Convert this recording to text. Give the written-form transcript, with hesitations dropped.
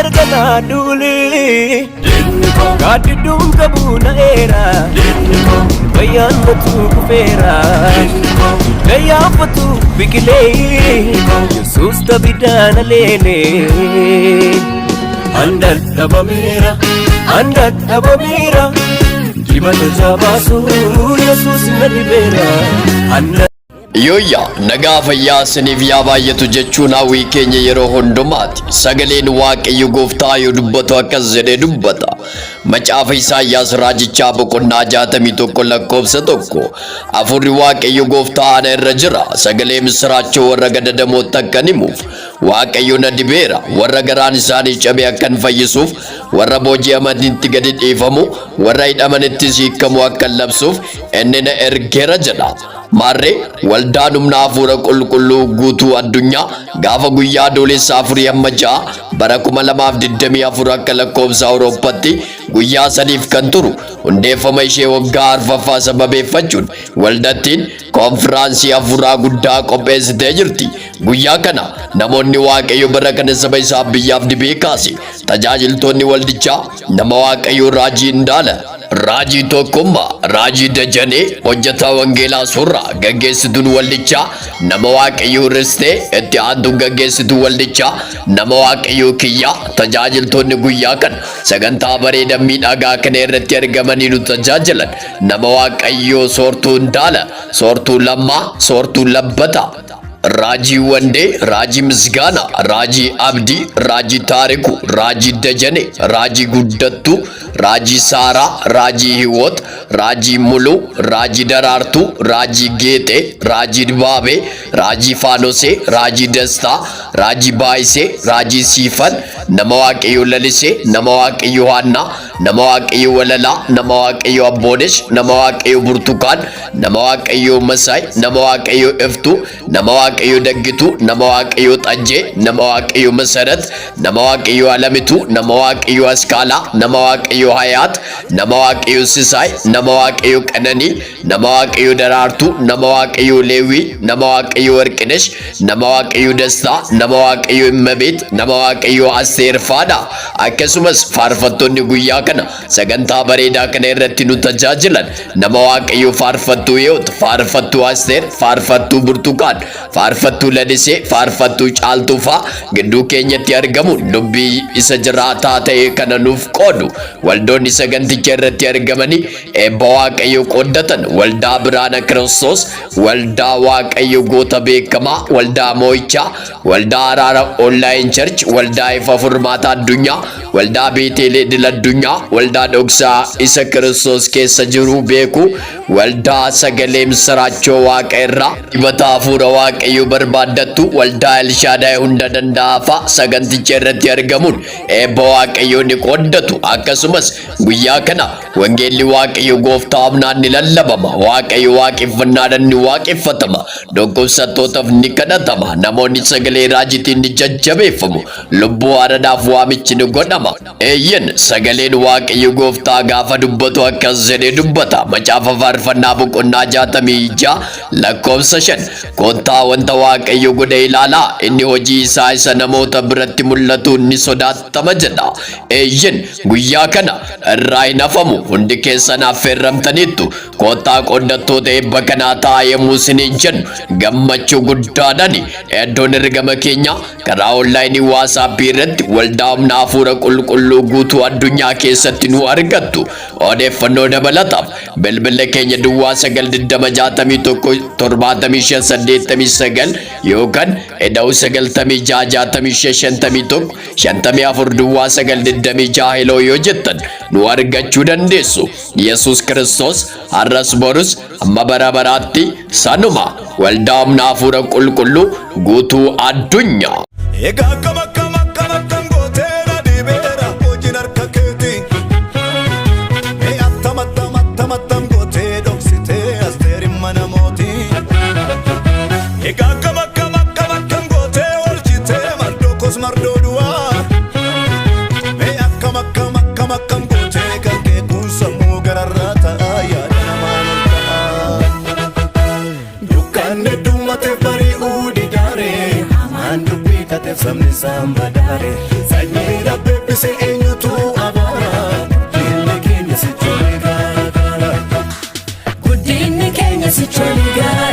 gargana duli Gadidum kabuna era Bayan batu kufera Gaya fatu bikile Jesus tabidana lele Andat abamira Jibata jabasu Jesus nadibera Yoya nagaa fayyaa siniif yaa baay'atu jechuun hawwii keenya yeroo hundumaati. Sagaleen Waaqayyo Gooftaa yoo dubbatu akkas jedhee dubbata. Macaafa Isaayyaas raajichaa boqonnaa 61 lakkoofsa 1. Hafuurri Waaqayyo Gooftaa ana irra jira. Sagalee misiraachoo warra gadadamoota akkan himuuf. Waaqayyo na dibeera. Warra garaan isaanii cabe akkan fayyisuuf. Warra booji'amanitti gadi dhiifamu. Warra hidhamanittis hiikamu akkan labsuuf. Inni na ergeera jedha. Maarree waldaan humna hafuura qulqulluu guutuu addunyaa gaafa guyyaa adoolessa 4 bara 2024 akka lakkoofsa Awurooppaatti guyyaa sadiif kan turu hundeeffama ishee waggaa arfaffaa sababeeffachuun waldattiin konfiraansii hafuuraa guddaa qopheessitee jirti. Guyyaa kana namoonni Waaqayyo bara kana saba isaa biyyaaf dibee kaase tajaajiltoonni waldichaa nama Waaqayyo raajii Indaala Raajii tokkummaa raajii Dajanee hojjetaa wangeelaa surraa gaggeessituun waldichaa nama Waaqayyo ristee itti aantu gaggeessituu waldichaa nama Waaqayyo kiyyaa tajaajiltoonni guyyaa kan sagantaa bareedaa miidhagaa kana irratti argamanii nu tajaajilan nama Waaqayyo soortuu Indaala soortuu Lammaa soortuu Labbataa Raji Wande, Raji Misgana, Raji Abdi, Raji Tariku, Raji Dajane, Raji Guddattu, Raji Sara, Raji Hiwot, Raji Mulu, Raji Darartu, Raji Gete, Raji Babe, Raji Fanose, Raji Desta, Raji Baise, Raji Sifan, nama Waaqayyo Lalise, nama Waaqayyo Hanna, nama Waaqayyo Walala, nama Waaqayyo Abbodesh, nama Waaqayyo Burtukaan, nama Waaqayyo Masai, nama Waaqayyo Eftu, nama Waaqayyo Daggitu, nama Waaqayyo Xajjee, nama Waaqayyo Masarat, nama Waaqayyo Alamitu, nama Waaqayyo Askaala, nama Waaqayyo Hayaat, nama Waaqayyo Sisaay, nama Waaqayyo Qananii, nama Waaqayyo Daraartuu, nama Waaqayyo Leewii, nama Waaqayyo Warqinesh, nama Waaqayyo Dastaa, nama Waaqayyo Immabeet, nama Waaqayyo Asteer Faadha. Akkasumas faarfattoonni guyyaa kana sagantaa bareedaa kana irratti nu tajaajilan nama Waaqayyo faarfattuu yoo ta'u faarfattuu Asteer, faarfattuu Burtukaan, faarfattuu Ladisee, faarfattuu Caaltuu faa gidduu keenyatti argamu dubbii isa jiraataa ta'e kana nuuf qoodu. Waldoonni saganticha irratti argamanii eebba Waaqayyo qooddatan waldaa Biraana Kiristoos, waldaa Waaqayyo goota beekamaa, waldaa Moo'ichaa, waldaa Araara Online Church, waldaa Ifa Furmaata Addunyaa, waldaa Beetelee Dil Addunyaa, waldaa Dhoksaa isa Kiristoos keessa jiru beeku, waldaa Sagalee Misiraachoo Waaqa irraa dibata hafuura Waaqayyo barbaadattu, waldaa Elshaadaay hunda danda'aa saganticha irratti argamuun eebba Waaqayyo ni qooddatu. Akkasumas guyyaa kana wangeelli Waaqayyo Gooftaa humnaan ni lallabama. Waaqayyo waaqeffannaadhaan ni waaqeffatama. Dhukkubsattootaaf ni kadhatama. Namoonni sagalee raajitiin ni jajjabeeffamu. Lubbuu haaraadhaaf waamichi ni godhama. Eeyyen sagaleen Waaqayyo Gooftaa gaafa dubbatu akkas jedhee dubbata. Macaafa faarfannaa boqonnaa 66 lakkoofsa 5 koottaa wanta Waaqayyo godhe ilaalaa inni hojii isaa isa namoota biratti mul'atu ni sodaatama jedha. Eeyyen guyyaa kana irraa hin hafamu. Hundi keessan affeerramtaniittu koottaa qooddattoota eebba kanaa ta'a yemmuu isiniin jennu gammachuu guddaadhaan iddoon ergama keenya karaa onlaayinii waasaappii irratti waldaa humna hafuura qulqulluu guutuu addunyaa keessatti nu argattu. Odeeffannoo dabalataaf bilbila keenya duwwaa 920617589 yookaan eda'u 96655154 duwwaa 926 heloo yoo jettan nu argachuu dandeessu. Yesus Kiristoos har'as borus amma bara baraatti sanuma waldaa humna hafuura qulqulluu guutuu addunyaa. Samne samba guddise eenyutu abaara guddinni keenya sichooni gaara.